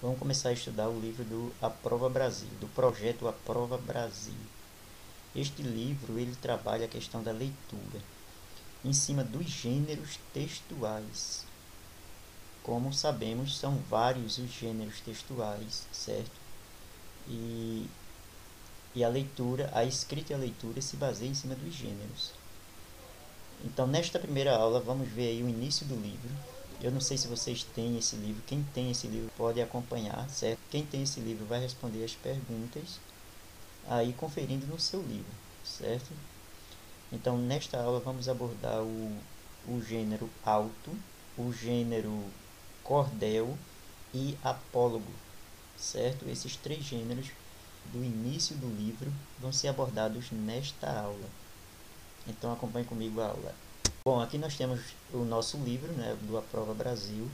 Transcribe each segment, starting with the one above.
Vamos começar a estudar o livro do Aprova Brasil, do projeto Aprova Brasil. Este livro ele trabalha a questão da leitura em cima dos gêneros textuais. Como sabemos, são vários os gêneros textuais, certo? E a leitura, a escrita e a leitura se baseiam em cima dos gêneros. Então, nesta primeira aula, vamos ver aí o início do livro. Eu não sei se vocês têm esse livro. Quem tem esse livro pode acompanhar, certo? Quem tem esse livro vai responder as perguntas aí conferindo no seu livro, certo? Então, nesta aula, vamos abordar o gênero alto, o gênero cordel e apólogo, certo? Esses três gêneros do início do livro vão ser abordados nesta aula. Então, acompanhe comigo a aula. Bom, aqui nós temos o nosso livro, né, do Aprova Brasil.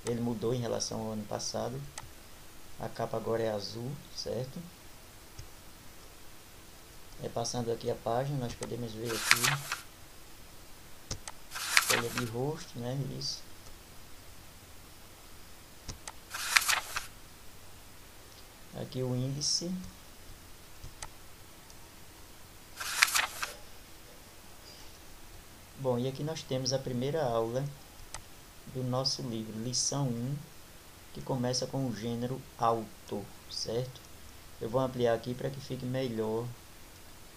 Ele mudou em relação ao ano passado. A capa agora é azul, certo? Passando aqui a página, nós podemos ver aqui folha de rosto, né? Isso. Aqui o índice. Bom, e aqui nós temos a primeira aula do nosso livro, lição 1, que começa com o gênero alto, certo? Eu vou ampliar aqui para que fique melhor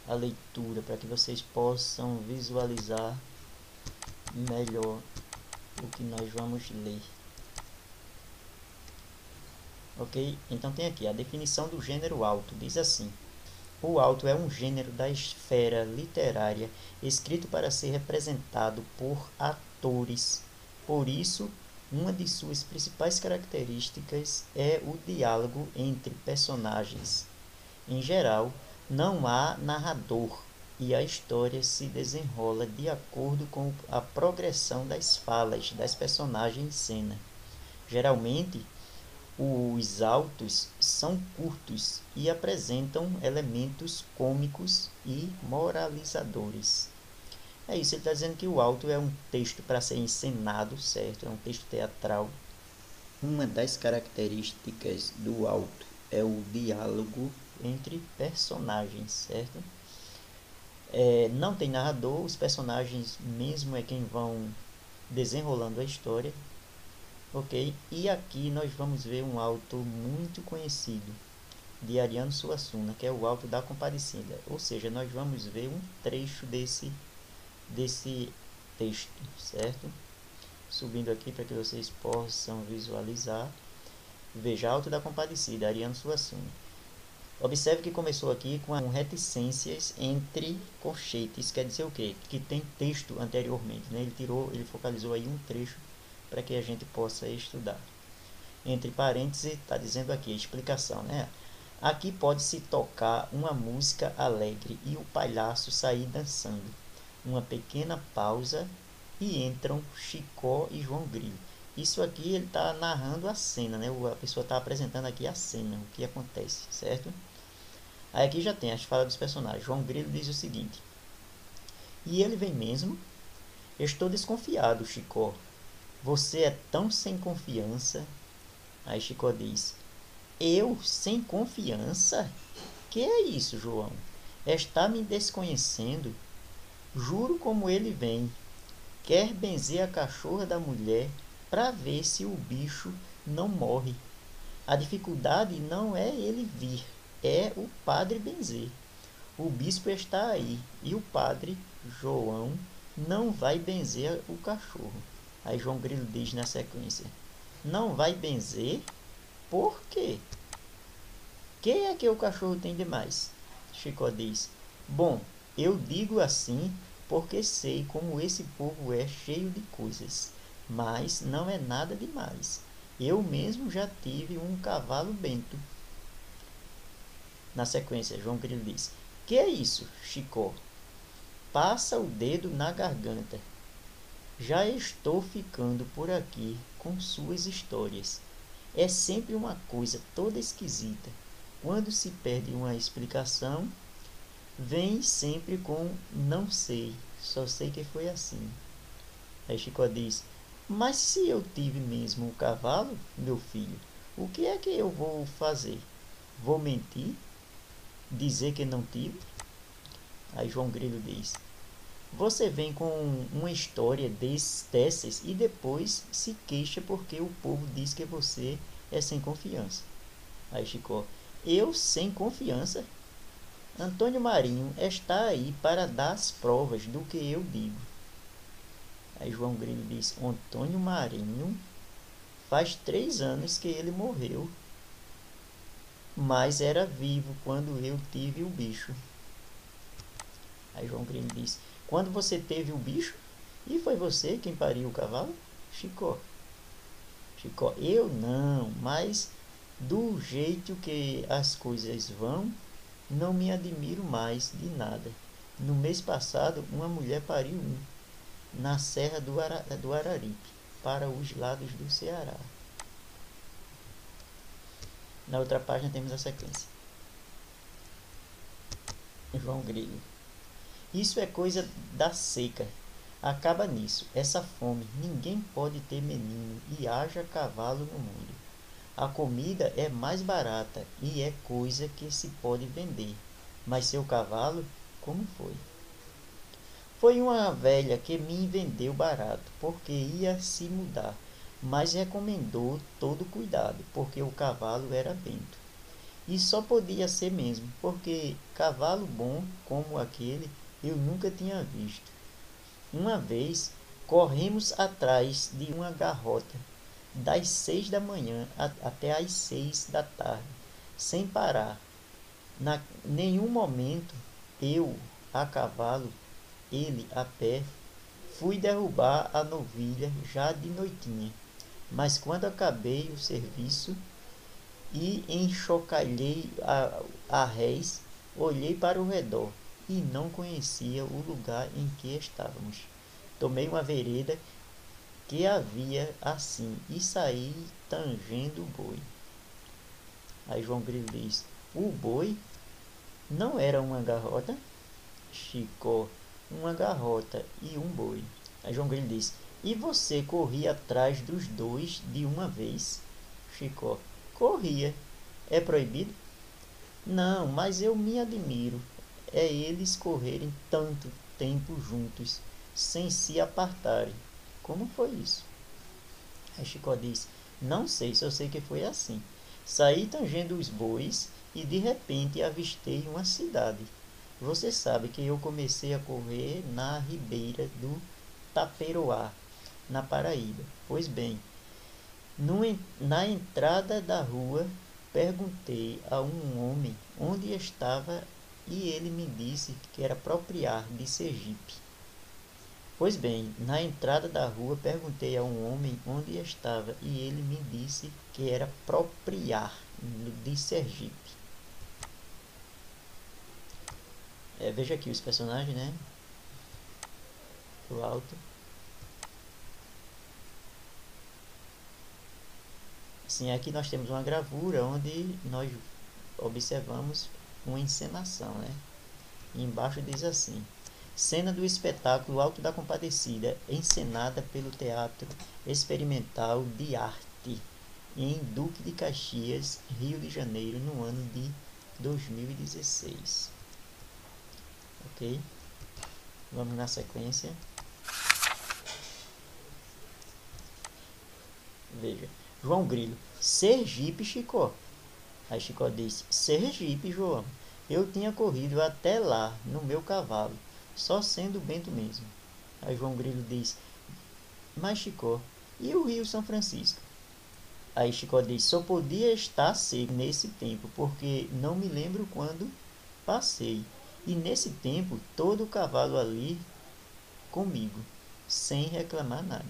a leitura, para que vocês possam visualizar melhor o que nós vamos ler. Ok? Então tem aqui a definição do gênero alto, diz assim: o alto é um gênero da esfera literária escrito para ser representado por atores. Por isso, uma de suas principais características é o diálogo entre personagens. Em geral, não há narrador e a história se desenrola de acordo com a progressão das falas das personagens em cena. Geralmente, os autos são curtos e apresentam elementos cômicos e moralizadores. É isso, ele está dizendo que o auto é um texto para ser encenado, certo? É um texto teatral. Uma das características do auto é o diálogo entre personagens, certo? Não tem narrador, os personagens mesmo é quem vão desenrolando a história. Ok? E aqui nós vamos ver um auto muito conhecido de Ariano Suassuna, que é o Alto da Compadecida. Ou seja, nós vamos ver um trecho desse texto, certo? Subindo aqui para que vocês possam visualizar. Veja, Alto da Compadecida, Ariano Suassuna. Observe que começou aqui com reticências entre colchetes, quer dizer o quê? Que tem texto anteriormente, né? Ele focalizou aí um trecho para que a gente possa estudar. Entre parênteses, está dizendo aqui a explicação, né? Aqui pode-se tocar uma música alegre e o palhaço sair dançando. Uma pequena pausa e entram Chicó e João Grilo. Isso aqui ele está narrando a cena, né? A pessoa está apresentando aqui a cena, o que acontece, certo? Aí aqui já tem as falas dos personagens. João Grilo diz o seguinte: e ele vem mesmo? Estou desconfiado, Chicó. Você é tão sem confiança. Aí Chicó diz: eu sem confiança? Que é isso, João? Está me desconhecendo? Juro como ele vem. Quer benzer a cachorra da mulher para ver se o bicho não morre. A dificuldade não é ele vir, é o padre benzer. O bispo está aí e o padre, João, não vai benzer o cachorro. Aí João Grilo diz na sequência: não vai benzer? Por quê? Quem é que o cachorro tem demais? Chicó diz: bom, eu digo assim porque sei como esse povo é cheio de coisas, mas não é nada demais. Eu mesmo já tive um cavalo bento. Na sequência, João Grilo diz: que é isso, Chicó? Passa o dedo na garganta. Já estou ficando por aqui com suas histórias. É sempre uma coisa toda esquisita. Quando se perde uma explicação, vem sempre com não sei, só sei que foi assim. Aí Chicó diz: mas se eu tive mesmo um cavalo, meu filho, O que é que eu vou fazer? Vou mentir? Dizer que não tive? Aí João Grilo diz: você vem com uma história dessas e depois se queixa porque o povo diz que você é sem confiança. Aí Chicó: eu sem confiança? Antônio Marinho está aí para dar as provas do que eu digo. Aí João Grilo diz: Antônio Marinho, faz 3 anos que ele morreu, mas era vivo quando eu tive o bicho. Aí João Grilo diz: quando você teve o bicho? E foi você quem pariu o cavalo? Chicó: eu não, mas do jeito que as coisas vão, não me admiro mais de nada. No mês passado, uma mulher pariu na Serra do Araripe, para os lados do Ceará. Na outra página temos a sequência. João Grilo: isso é coisa da seca. Acaba nisso, essa fome. Ninguém pode ter menino e haja cavalo no mundo. A comida é mais barata e é coisa que se pode vender. Mas seu cavalo, como foi? Foi uma velha que me vendeu barato, porque ia se mudar, mas recomendou todo cuidado, porque o cavalo era bento. E só podia ser mesmo, porque cavalo bom como aquele eu nunca tinha visto. Uma vez corremos atrás de uma garrota, das 6 da manhã até às 6 da tarde, sem parar. Nenhum momento, eu a cavalo, ele a pé, fui derrubar a novilha já de noitinha. Mas quando acabei o serviço e enxocalhei a réis, olhei para o redor e não conhecia o lugar em que estávamos. Tomei uma vereda que havia assim e saí tangendo o boi. Aí João Grilo diz: o boi não era uma garrota? Chicó: uma garrota e um boi. Aí João Grilo diz: e você corria atrás dos dois de uma vez? Chicó: corria. É proibido? Não, mas eu me admiro. É eles correrem tanto tempo juntos, sem se apartarem. Como foi isso? Aí Chicó diz: não sei, só sei que foi assim. Saí tangendo os bois e de repente avistei uma cidade. Você sabe que eu comecei a correr na ribeira do Taperoá, na Paraíba. Pois bem, na entrada da rua, perguntei a um homem onde estava e ele me disse que era Propriar de Sergipe. Pois bem, na entrada da rua perguntei a um homem onde estava e ele me disse que era Propriar de Sergipe. Veja aqui os personagens, né? Do alto. Assim, aqui nós temos uma gravura onde nós observamos uma encenação, né? E embaixo diz assim: cena do espetáculo Alto da Compadecida, encenada pelo Teatro Experimental de Arte, em Duque de Caxias, Rio de Janeiro, no ano de 2016. Ok? Vamos na sequência. Veja. João Grilo: Sergipe, Chicó. Aí Chicó disse: Sergipe, João. Eu tinha corrido até lá no meu cavalo, só sendo Bento mesmo. Aí João Grilo diz: mas Chicó, e o Rio São Francisco? Aí Chicó diz: só podia estar seco nesse tempo, porque não me lembro quando passei. E nesse tempo todo o cavalo ali comigo, sem reclamar nada.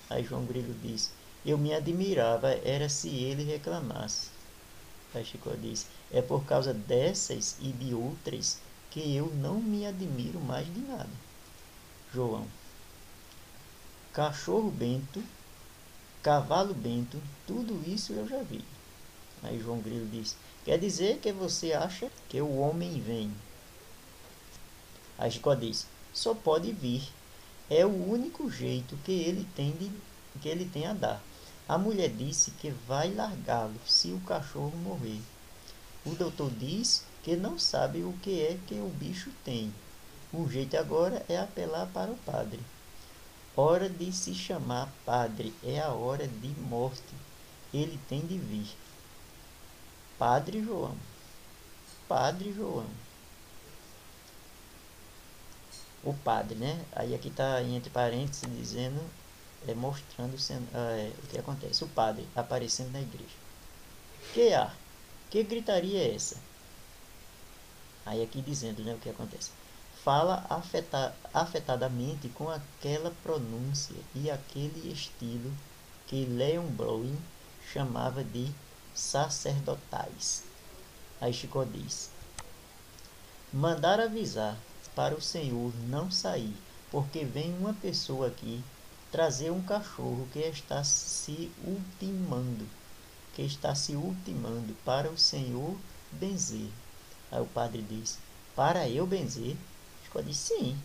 Aí João Grilo diz: eu me admirava, era se ele reclamasse. Aí Chicó diz: é por causa dessas e de outras que eu não me admiro mais de nada. João: cachorro bento, cavalo bento, tudo isso eu já vi. Aí João Grilo diz: quer dizer que você acha que o homem vem? Aí Chicó diz: só pode vir. É o único jeito que ele tem a dar. A mulher disse que vai largá-lo se o cachorro morrer. O doutor diz que não sabe o que é que o bicho tem. O jeito agora é apelar para o padre. Hora de se chamar padre, é a hora de morte. Ele tem de vir. Padre João. Padre João. O padre, né? Aí aqui está entre parênteses dizendo, mostrando o que acontece. O padre aparecendo na igreja. Que há? Que gritaria é essa? Aí aqui dizendo, né, o que acontece. Fala afetadamente com aquela pronúncia e aquele estilo que Leon Bloin chamava de sacerdotais. Aí Chico diz: mandar avisar para o senhor não sair, porque vem uma pessoa aqui trazer um cachorro que está se ultimando para o senhor benzer. Aí o padre diz: para eu benzer? Chico diz: sim.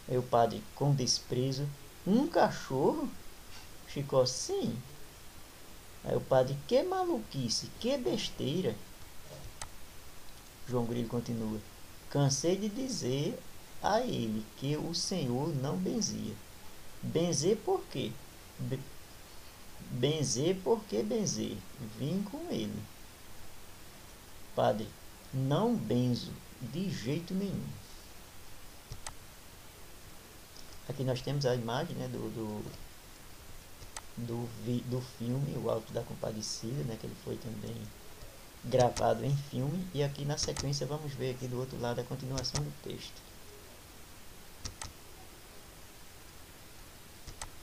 Aí o padre, com desprezo: um cachorro? Chico: sim. Aí o padre: que maluquice, que besteira. João Grilo continua: cansei de dizer a ele que o senhor não benzia. Benzer por quê? Benzer porque benzer. Vim com ele. Padre: não benzo de jeito nenhum. Aqui nós temos a imagem, né, do filme O Alto da Compadecida, né, que ele foi também gravado em filme. E aqui na sequência vamos ver aqui do outro lado a continuação do texto.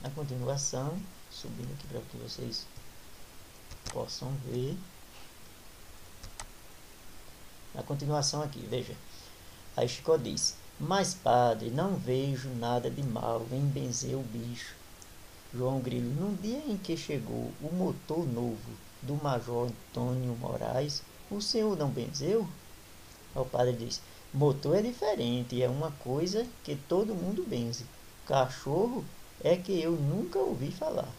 A continuação, subindo aqui para que vocês possam ver. A continuação aqui, veja. Aí Chico diz: mas padre, não vejo nada de mal em benzer o bicho. João Grilo: no dia em que chegou o motor novo do Major Antônio Moraes, o senhor não benzeu? O padre diz: motor é diferente, é uma coisa que todo mundo benze. Cachorro é que eu nunca ouvi falar.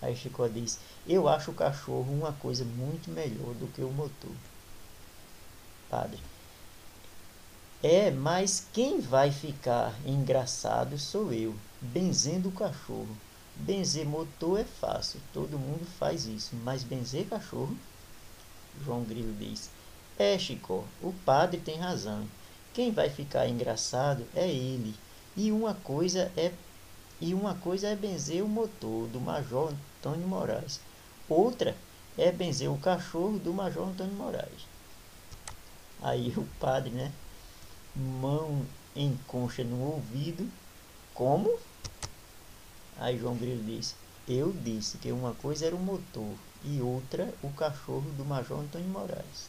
Aí Chico diz: eu acho o cachorro uma coisa muito melhor do que o motor. Padre: mas quem vai ficar engraçado sou eu, benzendo o cachorro. Benzer motor é fácil, todo mundo faz isso, mas benzer cachorro? João Grilo diz: Chico, o padre tem razão. Quem vai ficar engraçado é ele. E uma coisa é benzer o motor do Major Antônio Moraes. Outra é benzer o cachorro do Major Antônio Moraes. Aí o padre, né, mão em concha no ouvido. Como? Aí João Grilo disse: eu disse que uma coisa era o motor e outra o cachorro do Major Antônio Moraes.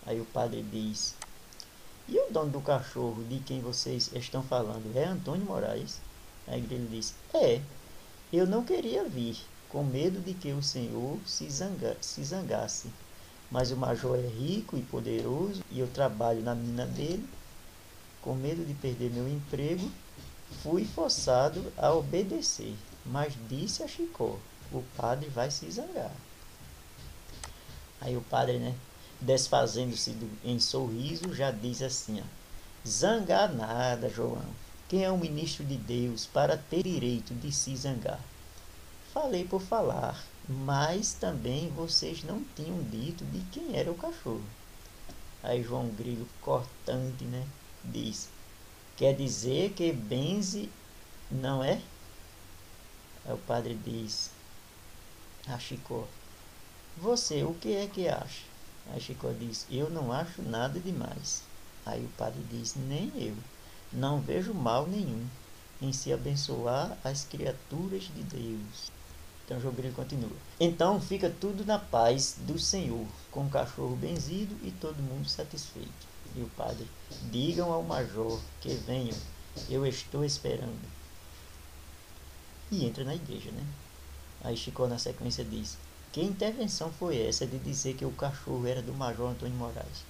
Aí o padre diz: e o dono do cachorro de quem vocês estão falando é Antônio Moraes? Aí Grilo disse: eu não queria vir, com medo de que o senhor se zangasse. Mas o major é rico e poderoso e eu trabalho na mina dele. Com medo de perder meu emprego, fui forçado a obedecer, mas disse a Chicó: o padre vai se zangar. Aí o padre, né, desfazendo-se em sorriso, já diz assim: ó, zangar nada, João. Quem é o ministro de Deus para ter direito de se zangar? Falei por falar, mas também vocês não tinham dito de quem era o cachorro. Aí João Grilo, cortante, né, diz: quer dizer que benze, não é? Aí o padre diz a Chicó: você, o que é que acha? Aí Chicó diz: eu não acho nada demais. Aí o padre diz: nem eu. Não vejo mal nenhum em se abençoar as criaturas de Deus. Então João Grilo continua: então fica tudo na paz do Senhor, com o cachorro benzido e todo mundo satisfeito. E o padre: digam ao major que venham, eu estou esperando. E entra na igreja, né? Aí Chico na sequência diz: que intervenção foi essa de dizer que o cachorro era do Major Antônio Moraes?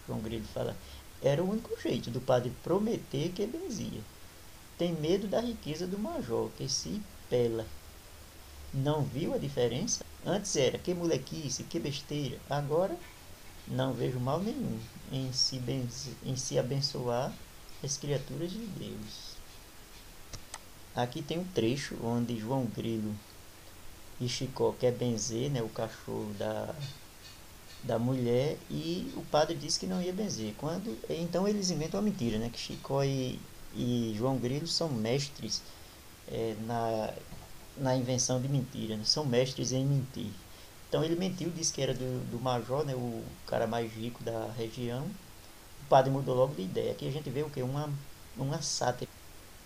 João Grilo fala: era o único jeito do padre prometer que benzia. Tem medo da riqueza do major, que se pela. Não viu a diferença? Antes era que molequice, que besteira. Agora não vejo mal nenhum em se abençoar as criaturas de Deus. Aqui tem um trecho onde João Grilo e Chicó quer benzer, né, o cachorro da mulher, e o padre disse que não ia benzer. Então eles inventam uma mentira, né, que Chicó e João Grilo são mestres na invenção de mentira, né, são mestres em mentir. Então ele mentiu, disse que era do major, né, o cara mais rico da região. O padre mudou logo de ideia. Aqui a gente vê o que? Uma sátira,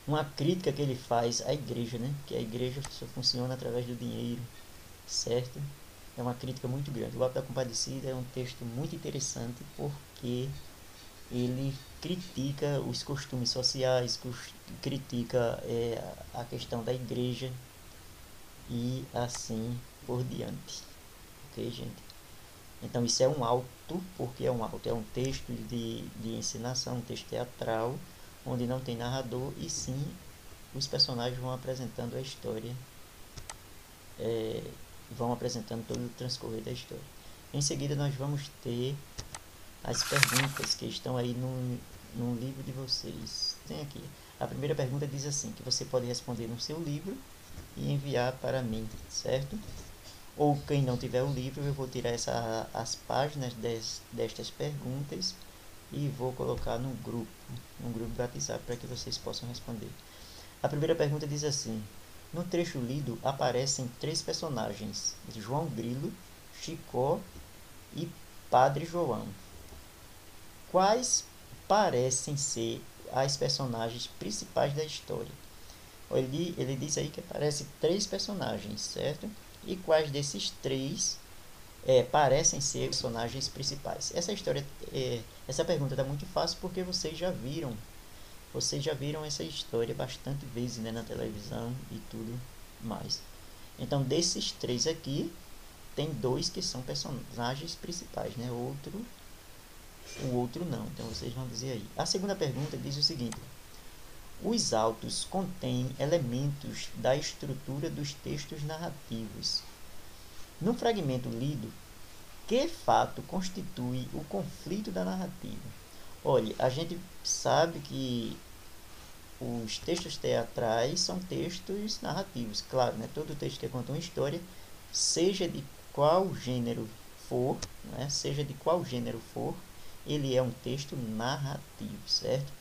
uma crítica que ele faz à igreja, né? Que a igreja só funciona através do dinheiro, certo? É uma crítica muito grande. O Alto da Compadecida é um texto muito interessante porque ele critica os costumes sociais, critica a questão da igreja e assim por diante. Ok, gente? Então isso é um auto, porque é um auto, é um texto de ensinação, um texto teatral, onde não tem narrador e sim os personagens vão apresentando a história, vão apresentando todo o transcorrer da história. Em seguida nós vamos ter as perguntas que estão aí no livro de vocês. Tem aqui. A primeira pergunta diz assim, que você pode responder no seu livro e enviar para mim, certo? Ou quem não tiver o livro, eu vou tirar as páginas destas perguntas e vou colocar no grupo do WhatsApp para que vocês possam responder. A primeira pergunta diz assim: no trecho lido aparecem 3 personagens, João Grilo, Chicó e Padre João. Quais parecem ser as personagens principais da história? Ele diz aí que aparecem 3 personagens, certo? E quais desses 3 parecem ser personagens principais? Essa pergunta está muito fácil porque vocês já viram essa história bastante vezes, né, na televisão e tudo mais. Então, desses 3 aqui, tem 2 que são personagens principais, né? O outro não. Então, vocês vão dizer aí. A segunda pergunta diz o seguinte: os autos contêm elementos da estrutura dos textos narrativos. No fragmento lido, que fato constitui o conflito da narrativa? Olha, a gente sabe que os textos teatrais são textos narrativos, claro, né? Todo texto que conta uma história, seja de qual gênero for, né? Seja de qual gênero for, ele é um texto narrativo, certo?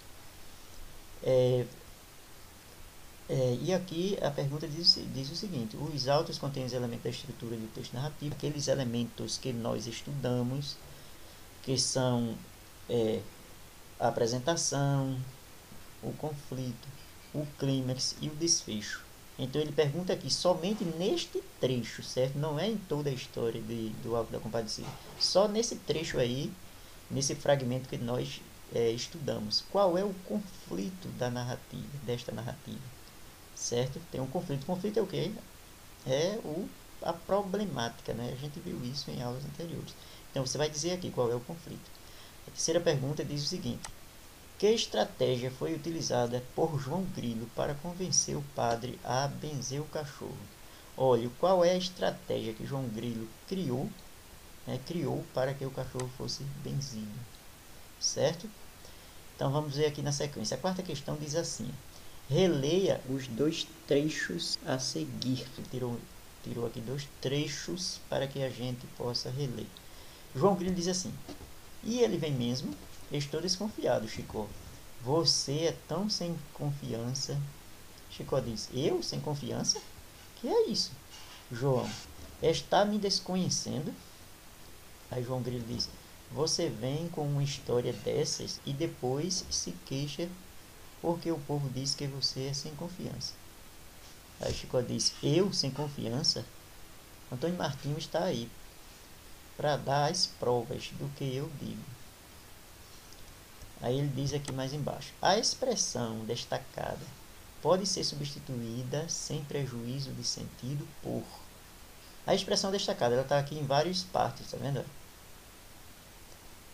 E aqui a pergunta diz o seguinte: os autos contêm os elementos da estrutura do texto narrativo, aqueles elementos que nós estudamos, que são a apresentação, o conflito, o clímax e o desfecho. Então ele pergunta aqui somente neste trecho, certo? Não é em toda a história do Alto da Compadecida. Só nesse trecho aí, nesse fragmento que nós estudamos. Qual é o conflito da narrativa, desta narrativa? Certo? Tem um conflito. O conflito é o quê? A problemática, né? A gente viu isso em aulas anteriores. Então você vai dizer aqui qual é o conflito. A terceira pergunta diz o seguinte: que estratégia foi utilizada por João Grilo para convencer o padre a benzer o cachorro? Olha, qual é a estratégia que João Grilo criou para que o cachorro fosse benzido? Certo? Então vamos ver aqui na sequência. A quarta questão diz assim: releia os 2 trechos a seguir. Tirou aqui 2 trechos para que a gente possa reler. João Grilo diz assim: e ele vem mesmo? Estou desconfiado, Chicó. Você é tão sem confiança. Chicó diz: eu sem confiança? Que é isso? João: está me desconhecendo? Aí João Grilo diz: você vem com uma história dessas e depois se queixa porque o povo diz que você é sem confiança. Aí Chicó diz: eu sem confiança? Antônio Martinho está aí para dar as provas do que eu digo. Aí ele diz aqui mais embaixo: a expressão destacada pode ser substituída sem prejuízo de sentido por. A expressão destacada, ela está aqui em várias partes, tá vendo?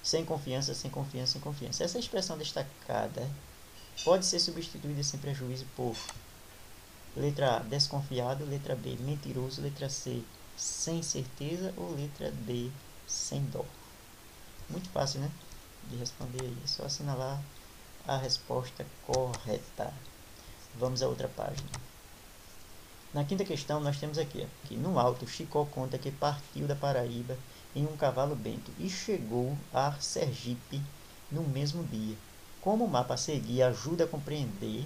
Sem confiança, sem confiança, sem confiança. Essa expressão destacada pode ser substituída sem prejuízo por. Letra A, desconfiado. Letra B, mentiroso. Letra C, sem certeza. Ou letra D, sem dó. Muito fácil, né? De responder aí. É só assinalar a resposta correta. Vamos à outra página. Na quinta questão, nós temos aqui, no alto, Chicó conta que partiu da Paraíba em um cavalo bento e chegou a Sergipe no mesmo dia. Como o mapa a seguir ajuda a compreender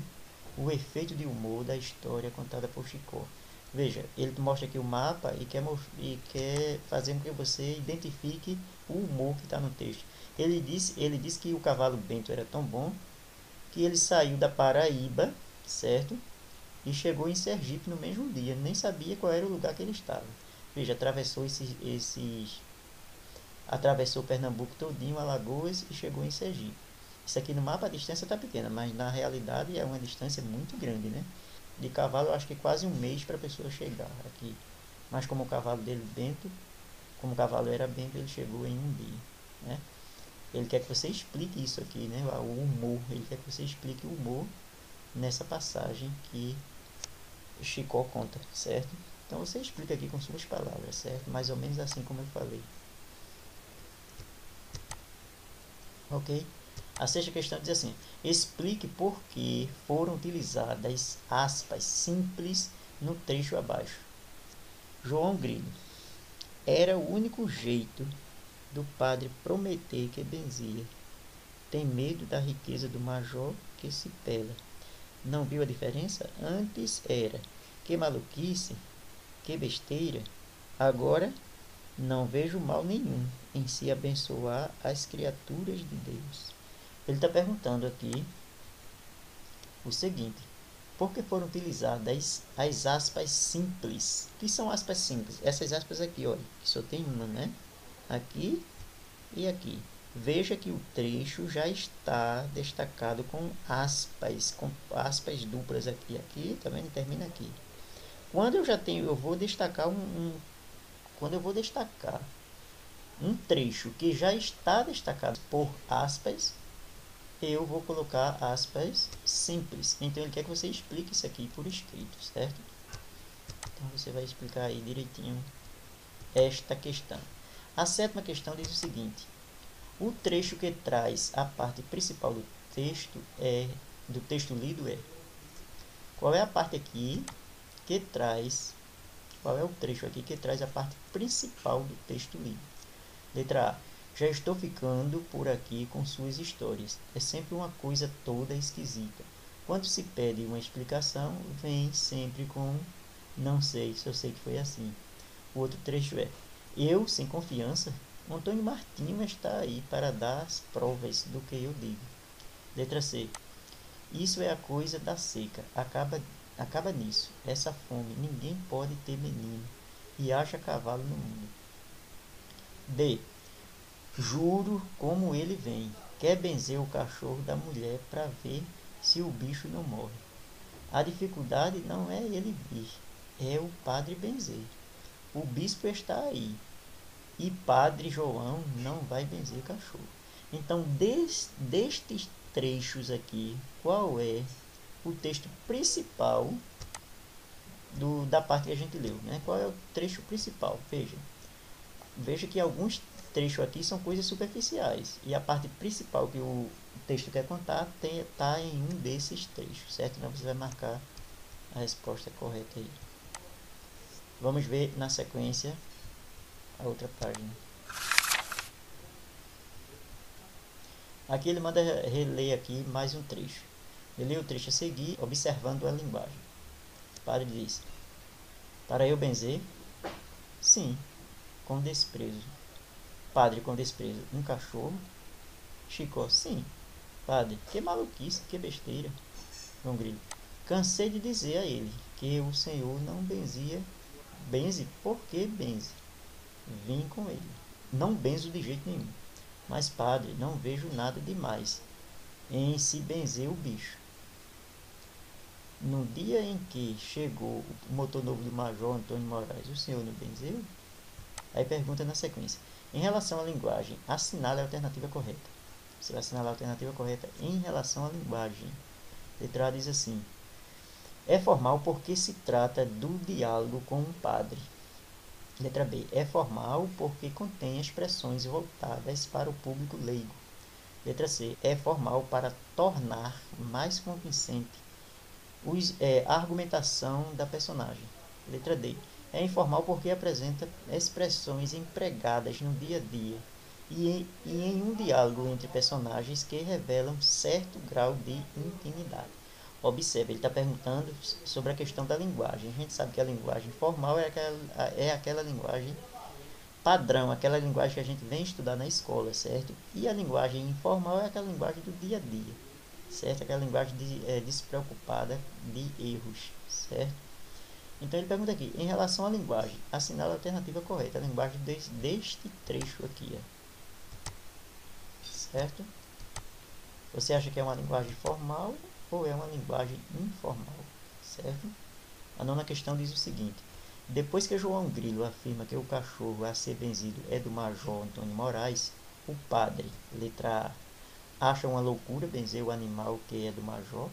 o efeito de humor da história contada por Chicó. Veja, ele mostra aqui o mapa e quer fazer com que você identifique o humor que está no texto. Ele disse que o cavalo bento era tão bom que ele saiu da Paraíba, certo? E chegou em Sergipe no mesmo dia. Nem sabia qual era o lugar que ele estava. Veja, atravessou Pernambuco todinho, Alagoas e chegou em Sergipe. Isso aqui no mapa a distância está pequena, mas na realidade é uma distância muito grande, né? De cavalo eu acho que quase um mês para a pessoa chegar aqui. Mas como o cavalo dele bento, como o cavalo era bento, ele chegou em um dia, né? Ele quer que você explique isso aqui, né? O humor. Ele quer que você explique o humor nessa passagem que Chicó conta, certo? Então você explica aqui com suas palavras, certo? Mais ou menos assim como eu falei. Ok? A sexta questão diz assim: explique por que foram utilizadas aspas simples no trecho abaixo. João Grilo. Era o único jeito do padre prometer que benzia. Tem medo da riqueza do major que se pela. Não viu a diferença? Antes era que maluquice, que besteira. Agora não vejo mal nenhum em se abençoar as criaturas de Deus. Ele está perguntando aqui o seguinte: por que foram utilizadas as aspas simples? O que são aspas simples? Essas aspas aqui, olha, que só tem uma, né? Aqui e aqui. Veja que o trecho já está destacado com aspas duplas aqui, tá vendo? Termina aqui. Quando eu vou destacar quando eu vou destacar um trecho que já está destacado por aspas, eu vou colocar aspas simples. Então ele quer que você explique isso aqui por escrito, certo? Então você vai explicar aí direitinho esta questão. A sétima questão diz o seguinte: o trecho que traz a parte principal do texto lido é. Qual é a parte aqui que traz? Qual é o trecho aqui que traz a parte principal do texto lido? Letra A. Já estou ficando por aqui com suas histórias. É sempre uma coisa toda esquisita. Quando se pede uma explicação, vem sempre com não sei, só sei que foi assim. O outro trecho é: eu, sem confiança, Antônio Martinho está aí para dar as provas do que eu digo. Letra C. Isso é a coisa da seca. Acaba nisso. Essa fome. Ninguém pode ter menino. E acha cavalo no mundo. D. Juro como ele vem. Quer benzer o cachorro da mulher para ver se o bicho não morre. A dificuldade não é ele vir, é o padre benzer. O bispo está aí. E Padre João não vai benzer cachorro. Então, destes trechos aqui, qual é o texto principal da parte que a gente leu, né? Qual é o trecho principal? Veja que alguns trechos aqui são coisas superficiais. E a parte principal que o texto quer contar está em um desses trechos, certo? Então, você vai marcar a resposta correta aí. Vamos ver na sequência a outra página. Aqui ele manda reler aqui mais um trecho. Ele lê o trecho a seguir, observando a linguagem. O padre diz: para eu benzer? Sim, com desprezo. Padre, com desprezo. Um cachorro? Chicó: sim. Padre: que maluquice, que besteira. João Grilo: cansei de dizer a ele que o Senhor não benzia. Benze? Por que benze? Vim com ele. Não benzo de jeito nenhum. Mas, padre, não vejo nada demais em se benzer o bicho. No dia em que chegou o motor novo do Major Antônio Moraes, o senhor não benzeu? Aí pergunta na sequência: em relação à linguagem, assinale a alternativa correta. Você vai assinalar a alternativa correta em relação à linguagem. A letra A diz assim: É formal porque se trata do diálogo com um padre. Letra B. É formal porque contém expressões voltadas para o público leigo. Letra C. É formal para tornar mais convincente a argumentação da personagem. Letra D. É informal porque apresenta expressões empregadas no dia a dia e em um diálogo entre personagens que revelam certo grau de intimidade. Observe, ele está perguntando sobre a questão da linguagem. A gente sabe que a linguagem formal é aquela linguagem padrão, aquela linguagem que a gente vem estudar na escola, certo? E a linguagem informal é aquela linguagem do dia a dia, certo? Aquela linguagem despreocupada de erros, certo? Então ele pergunta aqui, em relação à linguagem, assinala a alternativa correta, a linguagem deste trecho aqui, certo? Você acha que é uma linguagem formal ou é uma linguagem informal, certo? A nona questão diz o seguinte: depois que João Grilo afirma que o cachorro a ser benzido é do Major Antônio Moraes, o padre, letra A, acha uma loucura benzer o animal que é do Major.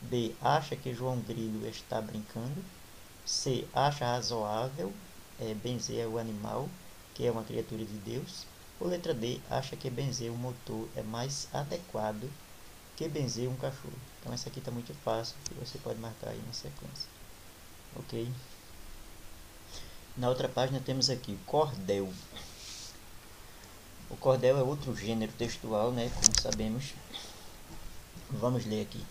B, acha que João Grilo está brincando. C, acha razoável benzer o animal que é uma criatura de Deus. Ou letra D, acha que benzer o motor é mais adequado que benzer um cachorro. Então essa aqui está muito fácil e você pode marcar aí na sequência. Ok? Na outra página temos aqui cordel. O cordel é outro gênero textual, né? Como sabemos. Vamos ler aqui.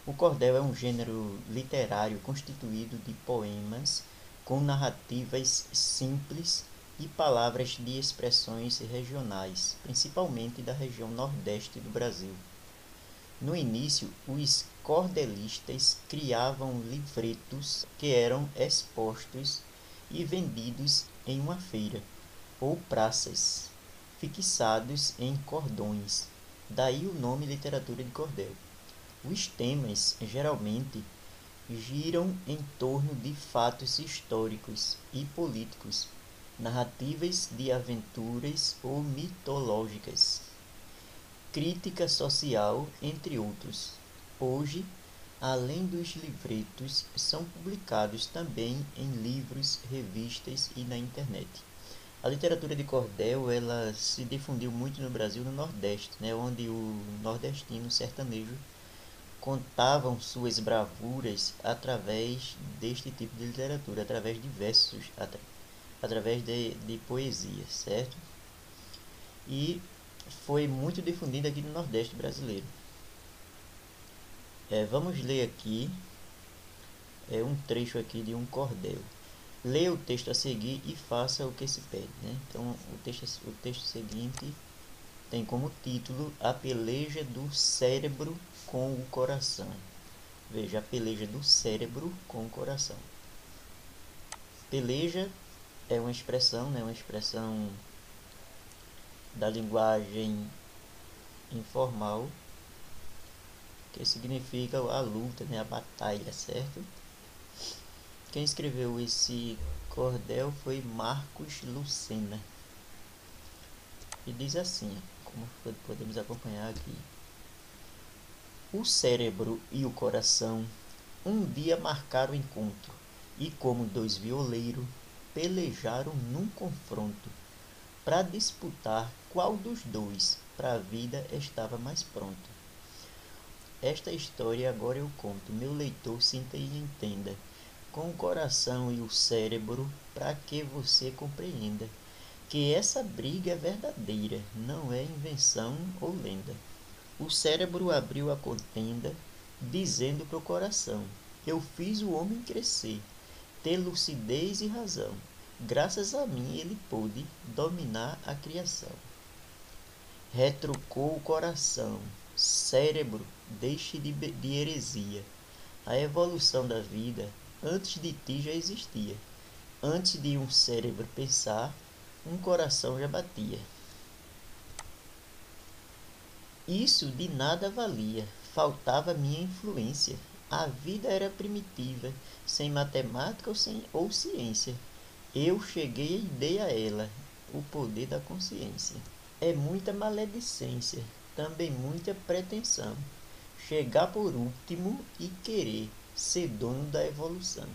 O cordel é um gênero literário constituído de poemas com narrativas simples e palavras de expressões regionais, principalmente da região nordeste do Brasil. No início, os cordelistas criavam livretos que eram expostos e vendidos em uma feira ou praças, fixados em cordões. Daí o nome literatura de cordel. Os temas geralmente giram em torno de fatos históricos e políticos, narrativas de aventuras ou mitológicas, crítica social, entre outros. Hoje, além dos livretos, são publicados também em livros, revistas e na internet. A literatura de cordel ela se difundiu muito no Brasil, no Nordeste, né, onde o nordestino sertanejo contavam suas bravuras através deste tipo de literatura, através de versos, através de poesia, certo? E foi muito difundida aqui no Nordeste brasileiro. Vamos ler aqui um trecho aqui de um cordel. Leia o texto a seguir e faça o que se pede, né? Então, o texto seguinte tem como título A Peleja do Cérebro com o Coração. Veja, a peleja do cérebro com o coração. Peleja é uma expressão, né? Uma expressão da linguagem informal que significa a luta, né? A batalha, certo? Quem escreveu esse cordel foi Marcos Lucena. E diz assim, como podemos acompanhar aqui. O cérebro e o coração um dia marcaram o encontro, e como dois violeiros, pelejaram num confronto, para disputar qual dos dois para a vida estava mais pronto. Esta história agora eu conto, meu leitor sinta e entenda, com o coração e o cérebro, para que você compreenda que essa briga é verdadeira, não é invenção ou lenda. O cérebro abriu a contenda, dizendo para o coração: eu fiz o homem crescer, ter lucidez e razão. Graças a mim ele pôde dominar a criação. Retrucou o coração: cérebro, deixe de heresia. A evolução da vida antes de ti já existia. Antes de um cérebro pensar, um coração já batia. Isso de nada valia, faltava minha influência. A vida era primitiva, sem matemática ou ciência. Eu cheguei e dei a ela o poder da consciência. É muita maledicência, também muita pretensão. Chegar por último e querer ser dono da evolução.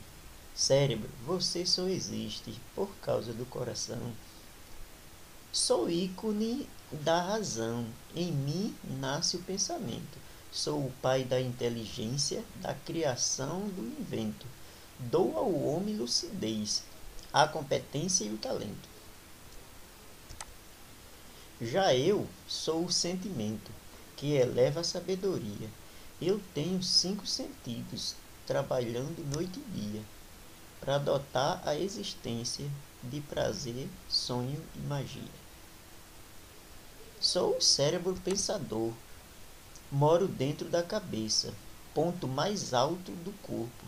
Cérebro, você só existe por causa do coração. Sou ícone da razão, em mim nasce o pensamento. Sou o pai da inteligência, da criação, do invento. Dou ao homem lucidez, a competência e o talento. Já eu sou o sentimento, que eleva a sabedoria. Eu tenho 5 sentidos, trabalhando noite e dia, para dotar a existência de prazer, sonho e magia. Sou o cérebro pensador, moro dentro da cabeça, ponto mais alto do corpo,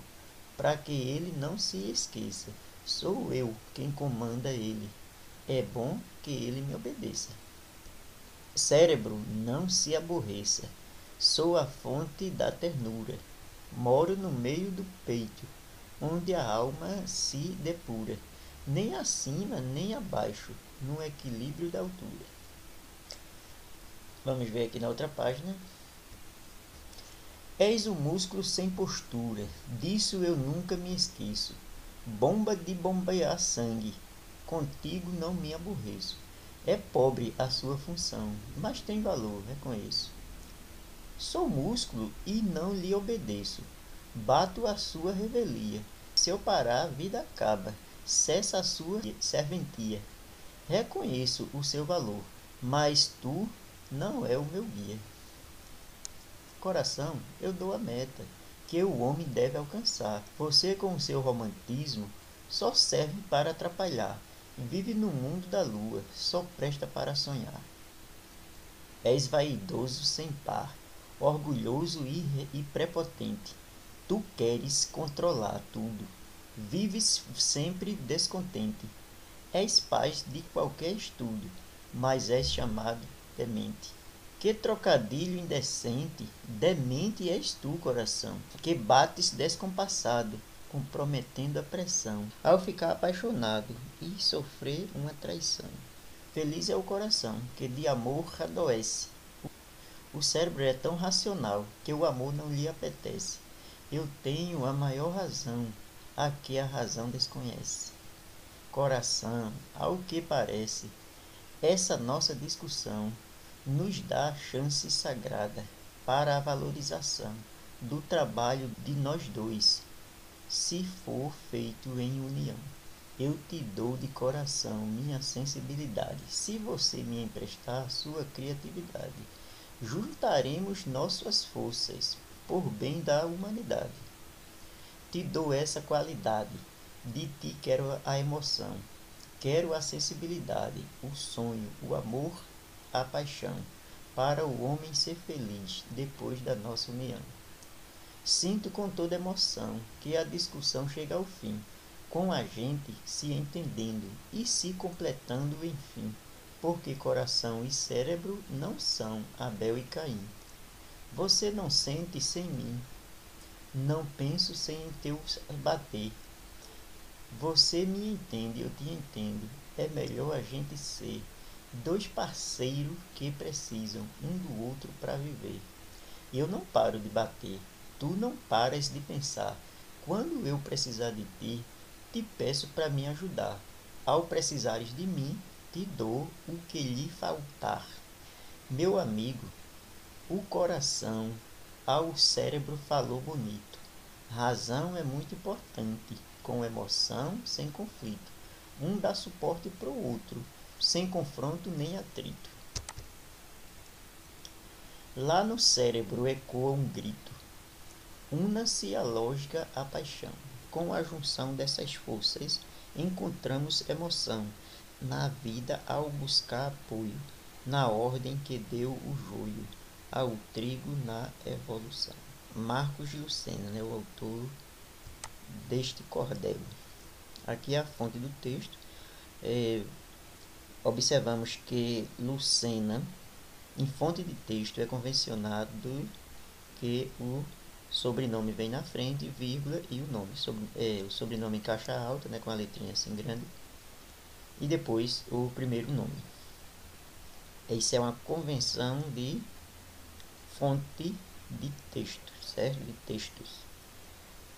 para que ele não se esqueça. Sou eu quem comanda ele. É bom que ele me obedeça. Cérebro, não se aborreça. Sou a fonte da ternura. Moro no meio do peito, onde a alma se depura, nem acima nem abaixo, no equilíbrio da altura. Vamos ver aqui na outra página. És o músculo sem postura, disso eu nunca me esqueço. Bomba de bombear sangue, contigo não me aborreço. É pobre a sua função, mas tem valor, reconheço. Sou músculo e não lhe obedeço. Bato a sua revelia. Se eu parar, a vida acaba. Cessa a sua serventia. Reconheço o seu valor, mas tu não é o meu guia. Coração, eu dou a meta que o homem deve alcançar. Você, com o seu romantismo, só serve para atrapalhar. Vive no mundo da lua, só presta para sonhar. És vaidoso sem par, orgulhoso e prepotente. Tu queres controlar tudo. Vives sempre descontente. És paz de qualquer estudo, mas és chamado demente. Que trocadilho indecente, demente és tu, coração, que bates descompassado, comprometendo a pressão, ao ficar apaixonado e sofrer uma traição. Feliz é o coração, que de amor adoece. O cérebro é tão racional, que o amor não lhe apetece. Eu tenho a maior razão, a que a razão desconhece. Coração, ao que parece, essa nossa discussão nos dá a chance sagrada para a valorização do trabalho de nós dois, se for feito em união. Eu te dou de coração minha sensibilidade, se você me emprestar sua criatividade. Juntaremos nossas forças por bem da humanidade. Te dou essa qualidade, de ti quero a emoção, quero a sensibilidade, o sonho, o amor, a paixão, para o homem ser feliz depois da nossa união. Sinto com toda emoção que a discussão chega ao fim, com a gente se entendendo e se completando enfim, porque coração e cérebro não são Abel e Caim. Você não sente sem mim, não penso sem teu bater. Você me entende, eu te entendo, é melhor a gente ser dois parceiros que precisam um do outro para viver. Eu não paro de bater, tu não paras de pensar. Quando eu precisar de ti, te peço para me ajudar. Ao precisares de mim, te dou o que lhe faltar. Meu amigo, o coração ao cérebro falou bonito. Razão é muito importante, com emoção, sem conflito. Um dá suporte para o outro, sem confronto nem atrito. Lá no cérebro ecoa um grito. Una-se a lógica à paixão. Com a junção dessas forças, encontramos emoção na vida ao buscar apoio, na ordem que deu o joio ao trigo na evolução. Marcos Lucena, né, o autor deste cordel. Aqui é a fonte do texto. Observamos que Lucena, em fonte de texto, é convencionado que o sobrenome vem na frente, vírgula, e o nome. O sobrenome em caixa alta, né, com a letrinha assim grande, e depois o primeiro nome. Isso é uma convenção de fonte de texto, certo? De textos.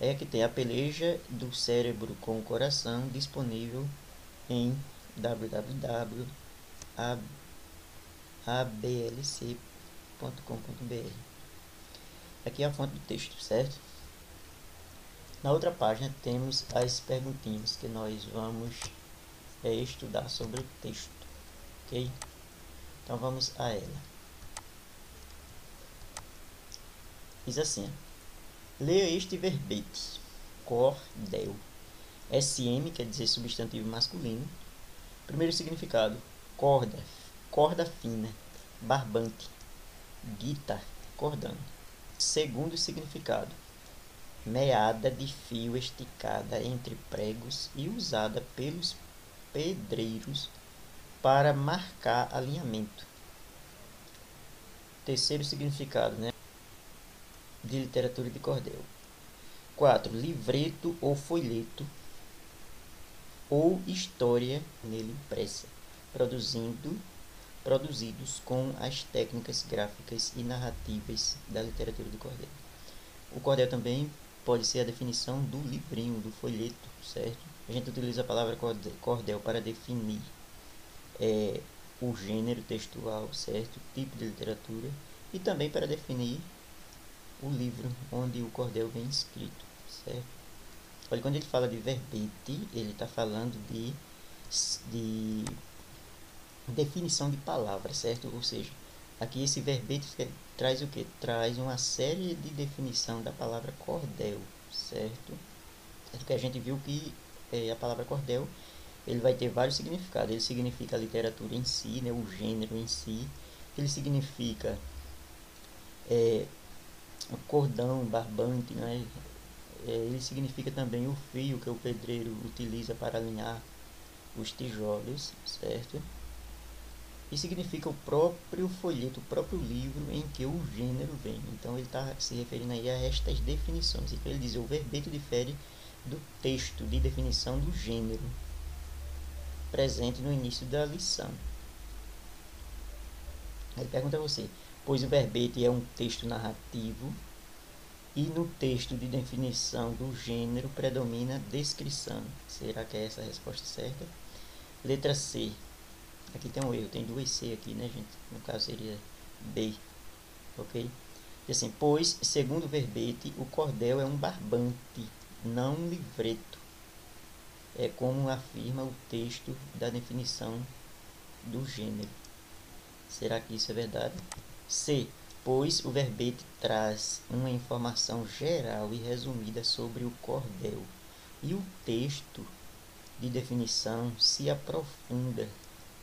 É que tem a peleja do cérebro com o coração disponível em www.ablc.com.br. Aqui é a fonte do texto, certo? Na outra página temos as perguntinhas que nós vamos estudar sobre o texto, ok? Então vamos a ela. Diz assim: leia este verbete. Cordel. SM quer dizer substantivo masculino. Primeiro significado: corda, corda fina, barbante, guitar, cordão. Segundo significado: meada de fio esticada entre pregos e usada pelos pedreiros para marcar alinhamento. Terceiro significado, né, de literatura de cordel. 4. Livreto ou folheto ou história nele impressa, produzidos com as técnicas gráficas e narrativas da literatura de cordel. O cordel também pode ser a definição do livrinho, do folheto, certo? A gente utiliza a palavra cordel para definir o gênero textual, certo? O tipo de literatura, e também para definir o livro onde o cordel vem escrito, certo? Olha, quando ele fala de verbete, ele está falando de definição de palavras, certo? Ou seja, aqui esse verbete traz o que? Traz uma série de definição da palavra cordel, certo? É que a gente viu que a palavra cordel, ele vai ter vários significados. Ele significa a literatura em si, né? O gênero em si. Ele significa o cordão, barbante, né? Ele significa também o fio que o pedreiro utiliza para alinhar os tijolos, certo? E significa o próprio folheto, o próprio livro em que o gênero vem. Então ele está se referindo aí a estas definições. Então ele diz: o verbete difere do texto de definição do gênero presente no início da lição. Ele pergunta a você: pois o verbete é um texto narrativo e no texto de definição do gênero predomina a descrição. Será que é essa a resposta certa? Letra C. Aqui tem um erro, tem duas C aqui, né, gente? No caso seria B, ok? E assim, pois, segundo o verbete, o cordel é um barbante, não um livreto. É como afirma o texto da definição do gênero. Será que isso é verdade? C. Pois o verbete traz uma informação geral e resumida sobre o cordel, e o texto de definição se aprofunda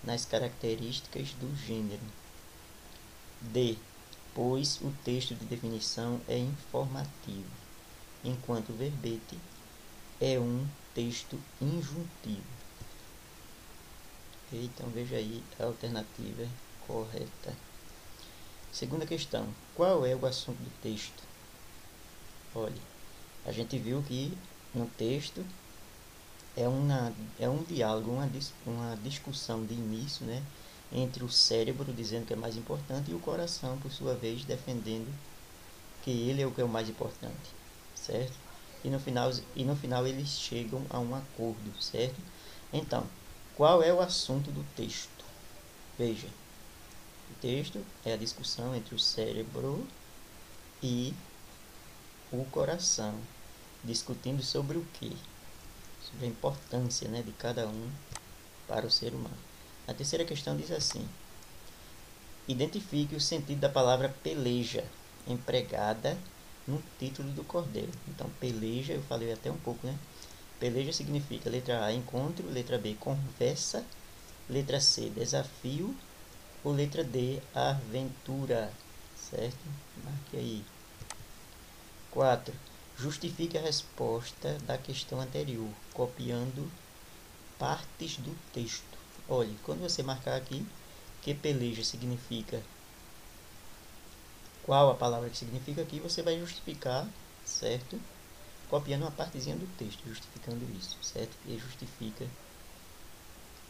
nas características do gênero. D. Pois o texto de definição é informativo, enquanto o verbete é um texto injuntivo. Então veja aí a alternativa correta. Segunda questão: qual é o assunto do texto? Olha, a gente viu que no texto é um diálogo, uma discussão de início, né, entre o cérebro dizendo que é mais importante e o coração, por sua vez, defendendo que ele é o que é o mais importante, certo? E no final eles chegam a um acordo, certo? Então, qual é o assunto do texto? Veja, o texto é a discussão entre o cérebro e o coração, discutindo sobre o quê? Sobre a importância, né, de cada um para o ser humano. A terceira questão diz assim: identifique o sentido da palavra peleja, empregada no título do cordel. Então, peleja, eu falei até um pouco, né? Peleja significa, letra A, encontro, letra B, conversa, letra C, desafio, ou letra D, aventura, certo? Marque aí. 4. Justifique a resposta da questão anterior, copiando partes do texto. Olhe, quando você marcar aqui que peleja significa qual a palavra que significa aqui, você vai justificar, certo? Copiando uma partezinha do texto, justificando isso, certo? E justifica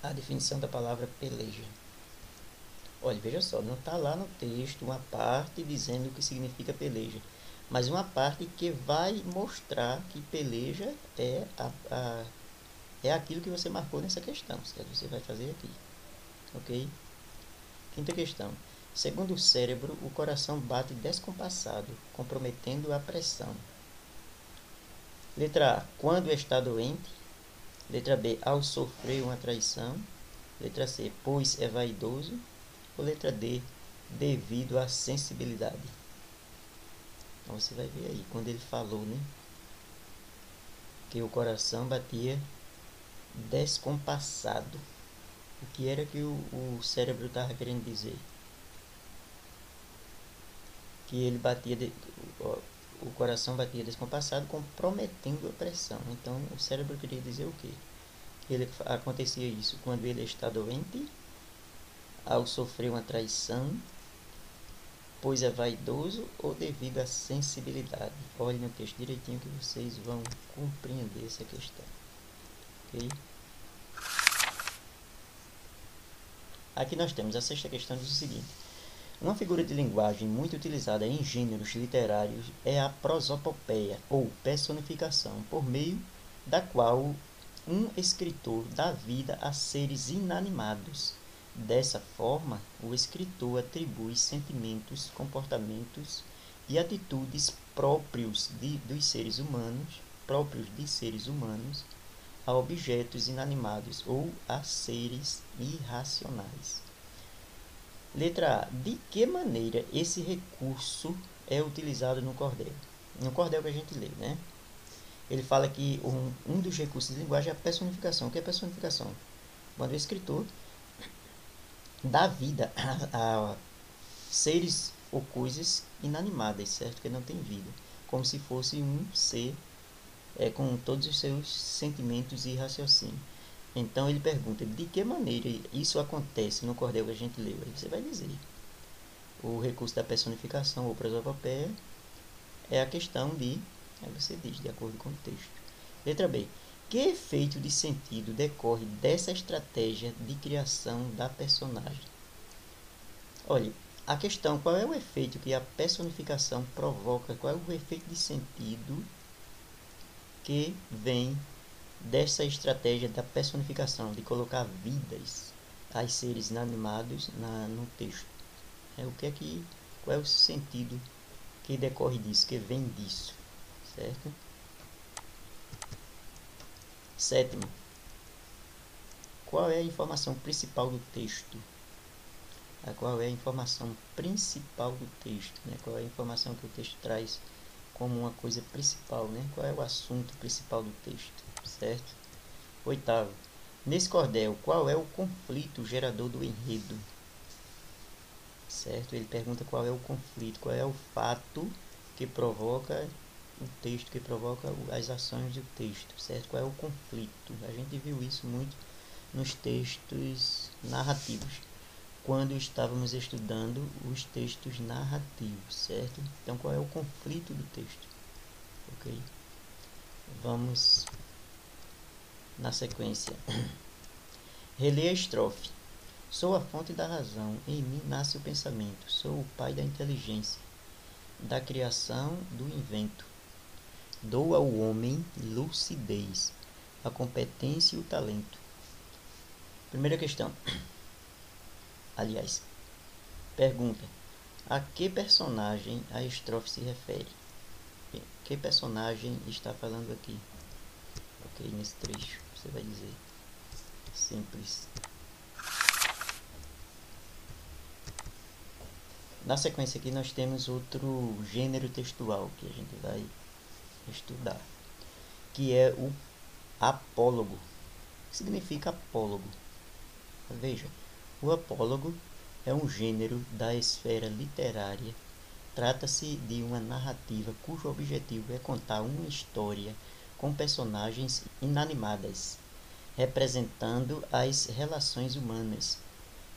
a definição da palavra peleja. Olha, veja só, não está lá no texto uma parte dizendo o que significa peleja, mas uma parte que vai mostrar que peleja é aquilo que você marcou nessa questão, certo? Você vai fazer aqui, ok? Quinta questão. Segundo o cérebro, o coração bate descompassado, comprometendo a pressão. Letra A, quando está doente. Letra B, ao sofrer uma traição. Letra C, pois é vaidoso. Ou letra D, devido à sensibilidade. Então você vai ver aí, quando ele falou, né, que o coração batia descompassado. O que era que o cérebro estava querendo dizer? Que ele o coração batia descompassado, comprometendo a pressão. Então o cérebro queria dizer o quê? Que acontecia isso quando ele está doente, ao sofrer uma traição, pois é vaidoso ou devido à sensibilidade. Olhem no texto direitinho que vocês vão compreender essa questão. Ok? Aqui nós temos a sexta questão, diz o seguinte: uma figura de linguagem muito utilizada em gêneros literários é a prosopopeia, ou personificação, por meio da qual um escritor dá vida a seres inanimados. Dessa forma, o escritor atribui sentimentos, comportamentos e atitudes próprios de seres humanos a objetos inanimados ou a seres irracionais. Letra A. De que maneira esse recurso é utilizado no cordel? No cordel que a gente lê, né? Ele fala que um dos recursos de linguagem é a personificação. O que é personificação? Quando o escritor dá vida a seres ou coisas inanimadas, certo? Que não tem vida. Como se fosse um ser com todos os seus sentimentos e raciocínio. Então ele pergunta, de que maneira isso acontece no cordel que a gente leu? Aí você vai dizer. O recurso da personificação ou prosopopeia é a questão de... Aí você diz, de acordo com o texto. Letra B. Que efeito de sentido decorre dessa estratégia de criação da personagem? Olha, a questão, qual é o efeito que a personificação provoca? Qual é o efeito de sentido que vem dessa estratégia da personificação, de colocar vidas a seres inanimados no texto? Qual é o sentido que decorre disso, que vem disso, certo? Sétimo, qual é a informação principal do texto? Qual é a informação principal do texto? Né? Qual é a informação que o texto traz como uma coisa principal? Né? Qual é o assunto principal do texto? Certo? Oitavo, nesse cordel, qual é o conflito gerador do enredo? Certo? Ele pergunta qual é o conflito, qual é o fato que provoca o texto, que provoca as ações do texto, certo? Qual é o conflito? A gente viu isso muito nos textos narrativos, quando estávamos estudando os textos narrativos, certo? Então, qual é o conflito do texto? Ok? Vamos na sequência. Relê a estrofe. Sou a fonte da razão, em mim nasce o pensamento, sou o pai da inteligência, da criação, do invento. Dou ao homem lucidez, a competência e o talento. Primeira questão. Aliás, pergunta. A que personagem a estrofe se refere? Que personagem está falando aqui? Ok, nesse trecho você vai dizer. Simples. Na sequência aqui nós temos outro gênero textual que a gente vai estudar, que é o apólogo. O que significa apólogo? Veja, o apólogo é um gênero da esfera literária. Trata-se de uma narrativa cujo objetivo é contar uma história com personagens inanimadas, representando as relações humanas,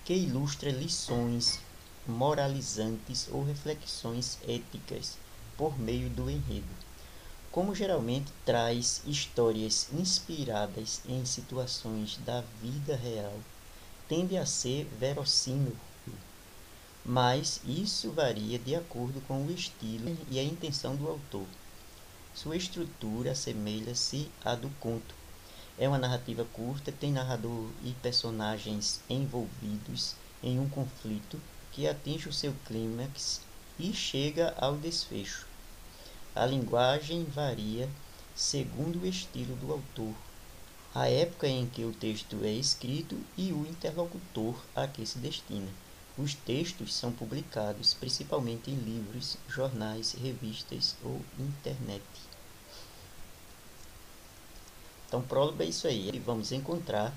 que ilustra lições moralizantes ou reflexões éticas por meio do enredo. Como geralmente traz histórias inspiradas em situações da vida real, tende a ser verossímil. mas isso varia de acordo com o estilo e a intenção do autor. Sua estrutura assemelha-se à do conto. É uma narrativa curta, tem narrador e personagens envolvidos em um conflito que atinge o seu clímax e chega ao desfecho. A linguagem varia segundo o estilo do autor, a época em que o texto é escrito e o interlocutor a que se destina. Os textos são publicados principalmente em livros, jornais, revistas ou internet. Então, prólogo é isso aí. E vamos encontrar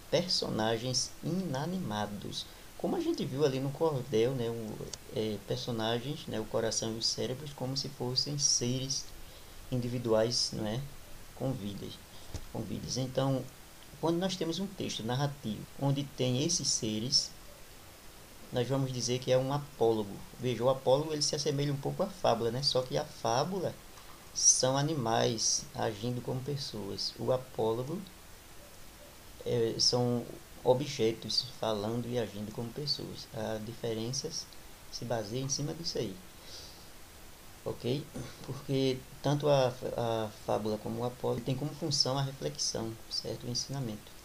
personagens inanimados. Como a gente viu ali no cordel, né, personagens, né, o coração e os cérebros, como se fossem seres individuais, não é, com vidas. Então, quando nós temos um texto narrativo onde tem esses seres, nós vamos dizer que é um apólogo. Veja, o apólogo ele se assemelha um pouco à fábula, né? Só que a fábula são animais agindo como pessoas. O apólogo são objetos falando e agindo como pessoas. A diferença se baseia em cima disso aí. Ok? Porque tanto a fábula como o apólogo tem como função a reflexão, certo? O ensinamento.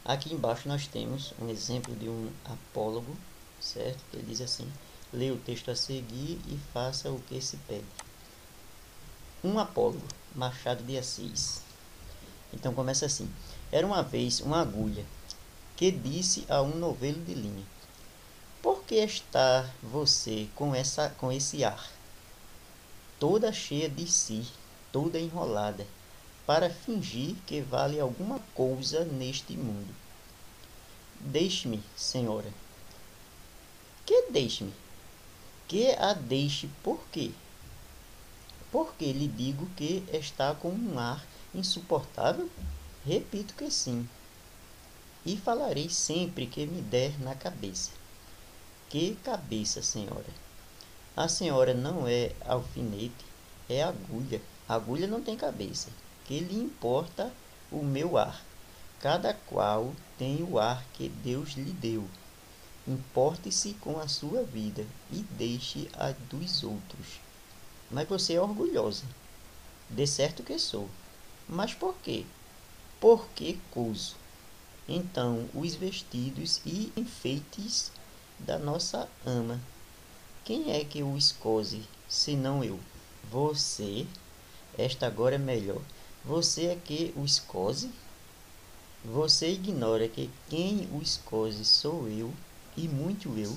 Aqui embaixo nós temos um exemplo de um apólogo, certo? Ele diz assim: leia o texto a seguir e faça o que se pede. Um apólogo, Machado de Assis. Então começa assim: era uma vez uma agulha que disse a um novelo de linha: por que está você com esse ar? Toda cheia de si, toda enrolada, para fingir que vale alguma coisa neste mundo. Deixe-me, senhora. Que deixe-me? Que a deixe por quê? Porque lhe digo que está com um ar insuportável? Repito que sim. E falarei sempre que me der na cabeça. Que cabeça, senhora? A senhora não é alfinete, é agulha. Agulha não tem cabeça. Que lhe importa o meu ar? Cada qual tem o ar que Deus lhe deu. Importe-se com a sua vida e deixe a dos outros. Mas você é orgulhosa. De certo que sou. Mas por quê? Porque coso. Então, os vestidos e enfeites da nossa ama. Quem é que os cose, senão eu? Você, esta agora é melhor. Você é que os cose? Você ignora que quem os cose sou eu, e muito eu?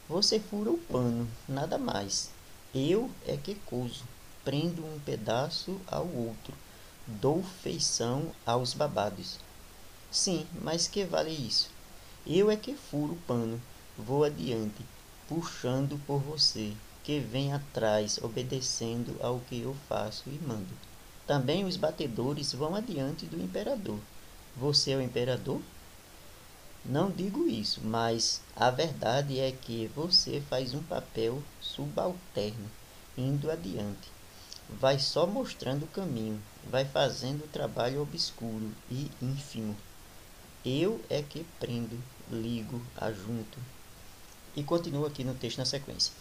Você fura o pano, nada mais. Eu é que coso, prendo um pedaço ao outro, dou feição aos babados. Sim, mas que vale isso? Eu é que furo o pano, vou adiante, puxando por você, que vem atrás, obedecendo ao que eu faço e mando. Também os batedores vão adiante do imperador. Você é o imperador? Não digo isso, mas a verdade é que você faz um papel subalterno, indo adiante. Vai só mostrando o caminho, vai fazendo o trabalho obscuro e ínfimo. Eu é que prendo, ligo, ajunto. E continua aqui no texto na sequência.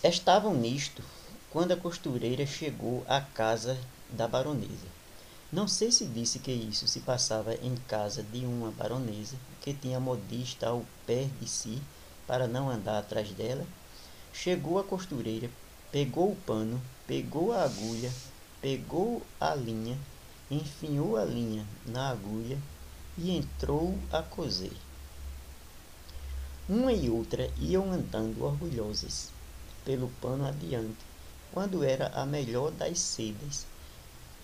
Estavam nisto quando a costureira chegou à casa da baronesa. Não sei se disse que isso se passava em casa de uma baronesa que tinha modista ao pé de si para não andar atrás dela. Chegou a costureira, pegou o pano, pegou a agulha, pegou a linha, enfiou a linha na agulha e entrou a coser. Uma e outra iam andando orgulhosas pelo pano adiante, quando era a melhor das sedas,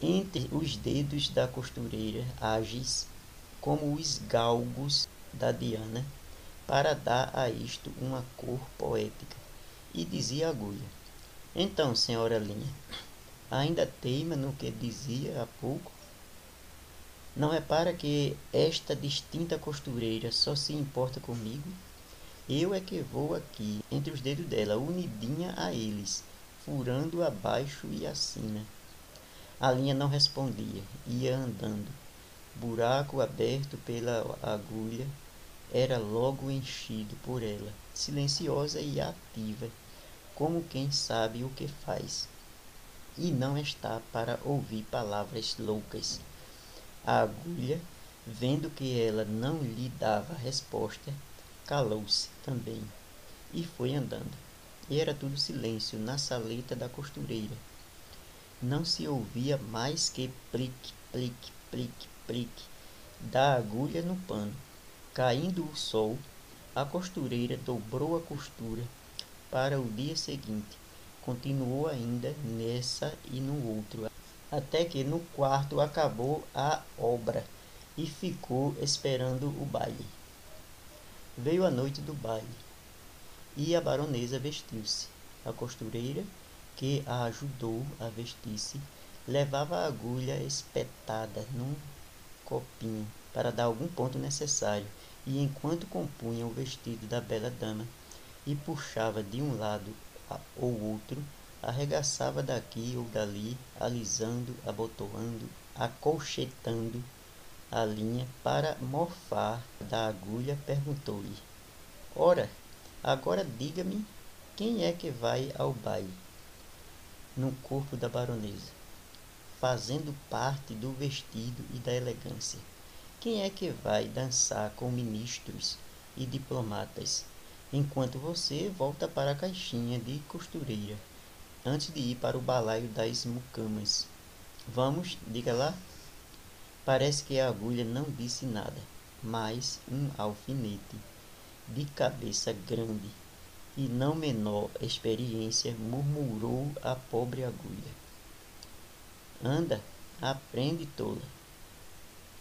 entre os dedos da costureira ágeis como os galgos da Diana, para dar a isto uma cor poética. E dizia a agulha: então, senhora linha, ainda teima no que dizia há pouco? Não repara que esta distinta costureira só se importa comigo? Eu é que vou aqui, entre os dedos dela, unidinha a eles, furando abaixo e acima. A linha não respondia, ia andando, buraco aberto pela agulha, era logo enchido por ela, silenciosa e ativa, como quem sabe o que faz, e não está para ouvir palavras loucas. A agulha, vendo que ela não lhe dava resposta, calou-se também e foi andando. E era tudo silêncio na saleta da costureira. Não se ouvia mais que plique, plique, plique, plique da agulha no pano. Caindo o sol, a costureira dobrou a costura para o dia seguinte. Continuou ainda nessa e no outro, até que no quarto acabou a obra e ficou esperando o baile. Veio a noite do baile e a baronesa vestiu-se. A costureira, que a ajudou a vestir-se, levava a agulha espetada num copinho para dar algum ponto necessário, e enquanto compunha o vestido da bela dama e puxava de um lado ou outro, arregaçava daqui ou dali, alisando, abotoando, acolchetando a linha para mofar da agulha, perguntou-lhe: Ora, agora diga-me, quem é que vai ao baile no corpo da baronesa, fazendo parte do vestido e da elegância? Quem é que vai dançar com ministros e diplomatas, enquanto você volta para a caixinha de costureira, antes de ir para o balaio das mucamas? Vamos, diga lá. Parece que a agulha não disse nada, mas um alfinete de cabeça grande e não menor experiência murmurou a pobre agulha: Anda, aprende, tola.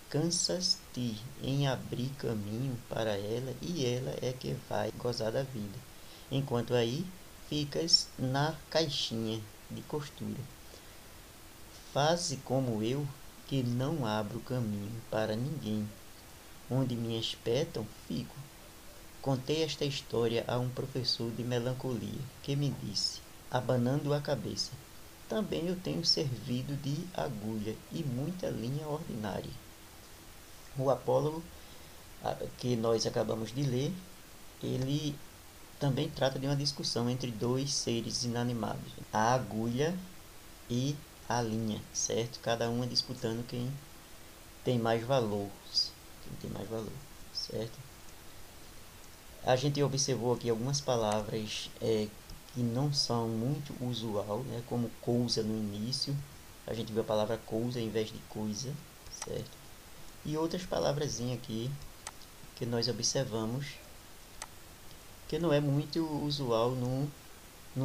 Cansas-te em abrir caminho para ela e ela é que vai gozar da vida, enquanto aí ficas na caixinha de costura. Faze como eu, que não abro caminho para ninguém. Onde me espetam, fico. Contei esta história a um professor de melancolia, que me disse, abanando a cabeça: também eu tenho servido de agulha e muita linha ordinária. O Apólogo, que nós acabamos de ler, ele também trata de uma discussão entre dois seres inanimados, a agulha e a linha, certo? Cada uma disputando quem tem mais valor, certo? A gente observou aqui algumas palavras que não são muito usual, né? Como coisa no início, a gente viu a palavra coisa em vez de coisa, certo? E outras palavrazinhas aqui que nós observamos que não é muito usual no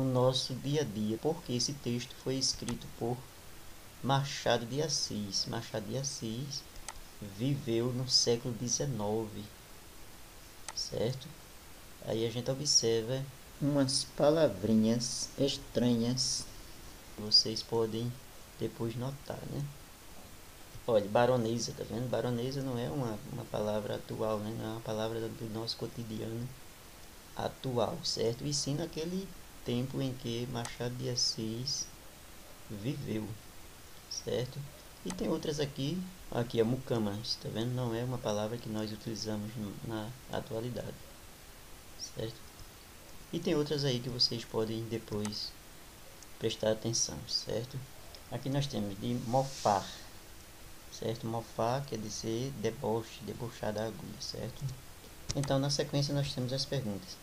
nosso dia a dia, porque esse texto foi escrito por Machado de Assis. Machado de Assis viveu no século XIX, certo? Aí a gente observa umas palavrinhas estranhas, vocês podem depois notar, né? Olha, baronesa, tá vendo? Baronesa não é uma palavra atual, né? Não é uma palavra do nosso cotidiano atual, certo? E sim naquele tempo em que Machado de Assis viveu, certo? E tem outras aqui a mucama, tá vendo? Não é uma palavra que nós utilizamos na atualidade, certo? E tem outras aí que vocês podem depois prestar atenção, certo? Aqui nós temos de mofar, certo? Mofar quer dizer deboche, debochar da agulha, certo? Então, na sequência, nós temos as perguntas.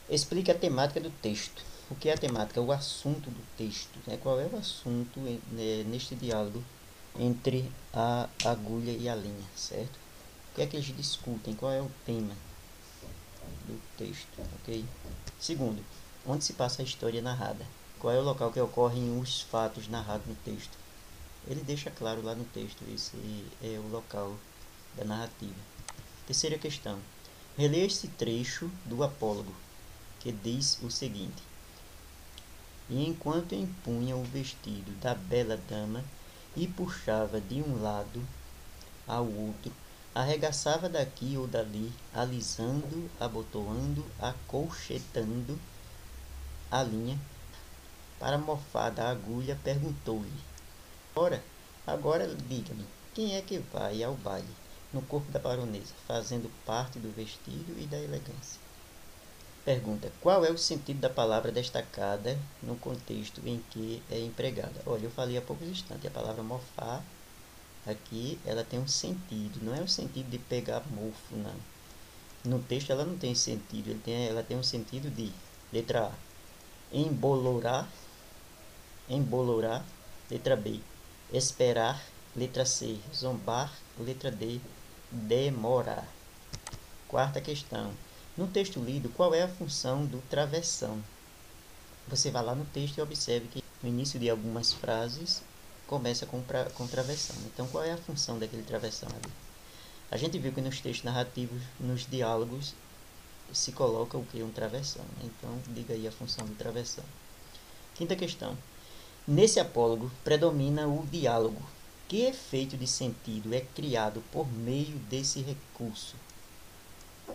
Explique a temática do texto. O que é a temática? O assunto do texto, né? Qual é o assunto neste diálogo entre a agulha e a linha, certo? O que é que eles discutem? Qual é o tema do texto, ok? Segundo, onde se passa a história narrada? Qual é o local que ocorrem os fatos narrados no texto? Ele deixa claro lá no texto, esse é o local da narrativa. Terceira questão. Releia este trecho do Apólogo, que diz o seguinte: E enquanto empunha o vestido da bela dama e puxava de um lado ao outro, arregaçava daqui ou dali, alisando, abotoando, acolchetando a linha, para mofar da agulha, perguntou-lhe: Ora, agora diga-me, quem é que vai ao baile no corpo da baronesa, fazendo parte do vestido e da elegância. Pergunta: qual é o sentido da palavra destacada no contexto em que é empregada? Olha, eu falei há poucos instantes, a palavra mofar aqui, ela tem um sentido, não é o sentido de pegar mofo, não. No texto ela não tem sentido, ela tem um sentido de, letra A, embolorar, letra B, esperar, letra C, zombar, letra D, demorar. Quarta questão. No texto lido, qual é a função do travessão? Você vai lá no texto e observe que no início de algumas frases começa com travessão. Então, qual é a função daquele travessão ali? A gente viu que nos textos narrativos, nos diálogos, se coloca o que? Um travessão. Então, diga aí a função do travessão. Quinta questão. Nesse apólogo, predomina o diálogo. Que efeito de sentido é criado por meio desse recurso?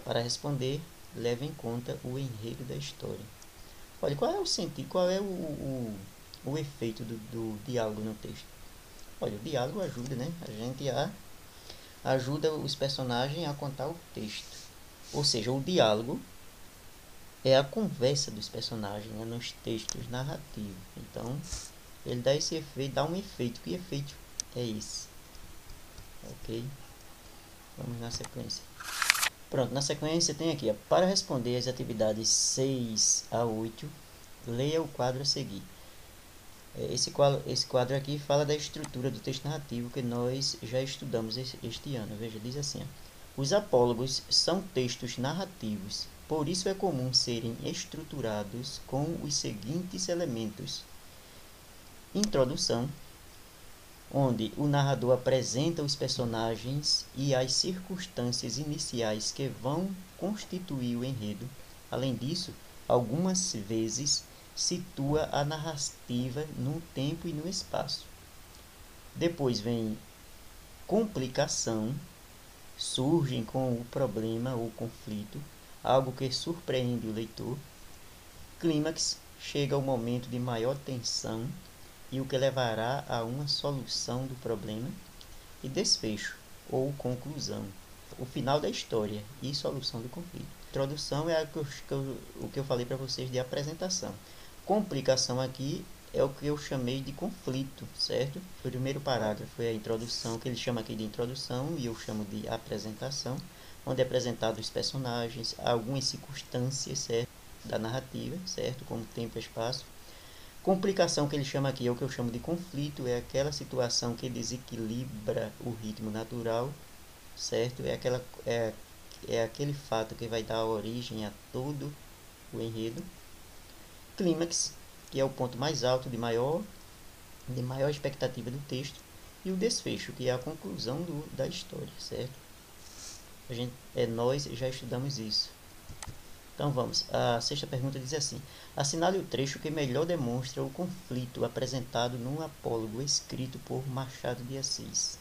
Para responder, leve em conta o enredo da história. Olha, qual é o sentido, qual é o efeito do diálogo no texto? Olha, o diálogo ajuda, né? Ajuda os personagens a contar o texto. Ou seja, o diálogo é a conversa dos personagens, né, nos textos narrativos. Então, ele dá esse efeito, dá um efeito. Que efeito é esse? Ok? Vamos na sequência. Pronto, na sequência tem aqui, ó, para responder as atividades 6 a 8, leia o quadro a seguir. Esse quadro aqui fala da estrutura do texto narrativo que nós já estudamos este ano. Veja, diz assim, ó, os apólogos são textos narrativos, por isso é comum serem estruturados com os seguintes elementos. Introdução, onde o narrador apresenta os personagens e as circunstâncias iniciais que vão constituir o enredo. Além disso, algumas vezes situa a narrativa no tempo e no espaço. Depois vem complicação, surgem com o problema ou conflito, algo que surpreende o leitor. Clímax, chega o momento de maior tensão e o que levará a uma solução do problema. E desfecho, ou conclusão, o final da história e solução do conflito. Introdução é o que eu falei para vocês de apresentação. Complicação aqui é o que eu chamei de conflito, certo? O primeiro parágrafo é a introdução, que ele chama aqui de introdução e eu chamo de apresentação, onde é apresentado os personagens, algumas circunstâncias, certo, da narrativa, certo, como tempo e espaço. Complicação, que ele chama aqui, é o que eu chamo de conflito, é aquela situação que desequilibra o ritmo natural, certo? É aquele fato que vai dar origem a todo o enredo. Clímax, que é o ponto mais alto de maior expectativa do texto. E o desfecho, que é a conclusão da história, certo? Nós já estudamos isso. Então vamos, a sexta pergunta diz assim: assinale o trecho que melhor demonstra o conflito apresentado num apólogo escrito por Machado de Assis.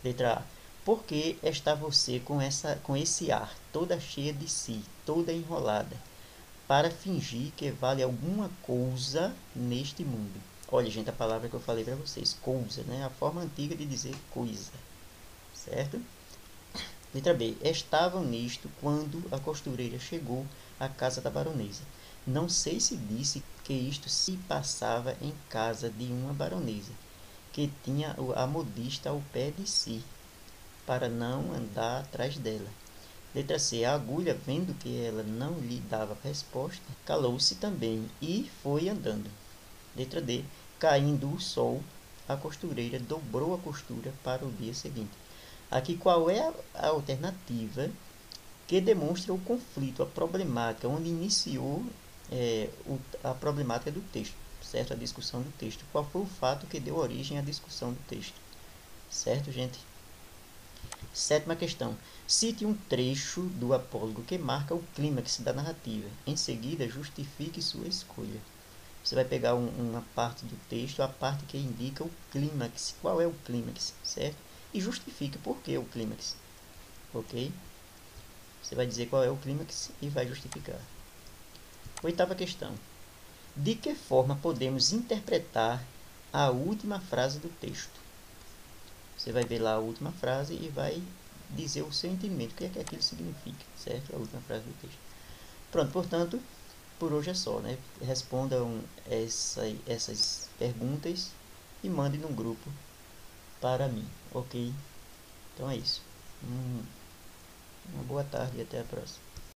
Letra A. Por que está você com esse ar, toda cheia de si, toda enrolada, para fingir que vale alguma coisa neste mundo? Olha, gente, a palavra que eu falei para vocês, coisa, né? A forma antiga de dizer coisa, certo? Letra B. Estavam nisto quando a costureira chegou à casa da baronesa. Não sei se disse que isto se passava em casa de uma baronesa, que tinha a modista ao pé de si, para não andar atrás dela. Letra C. A agulha, vendo que ela não lhe dava resposta, calou-se também e foi andando. Letra D. Caindo o sol, a costureira dobrou a costura para o dia seguinte. Aqui, qual é a alternativa que demonstra o conflito, a problemática, onde iniciou a problemática do texto, certo? A discussão do texto. Qual foi o fato que deu origem à discussão do texto? Certo, gente? Sétima questão. Cite um trecho do apólogo que marca o clímax da narrativa. Em seguida, justifique sua escolha. Você vai pegar uma parte do texto, a parte que indica o clímax. Qual é o clímax, certo? E justifique por que o clímax, ok? Você vai dizer qual é o clímax e vai justificar. Oitava questão. De que forma podemos interpretar a última frase do texto? Você vai ver lá a última frase e vai dizer o seu entendimento, o que é que aquilo significa, certo? A última frase do texto. Pronto, portanto, por hoje é só, né? Respondam essas perguntas e mandem num grupo para mim, ok? Então é isso. Uma boa tarde e até a próxima.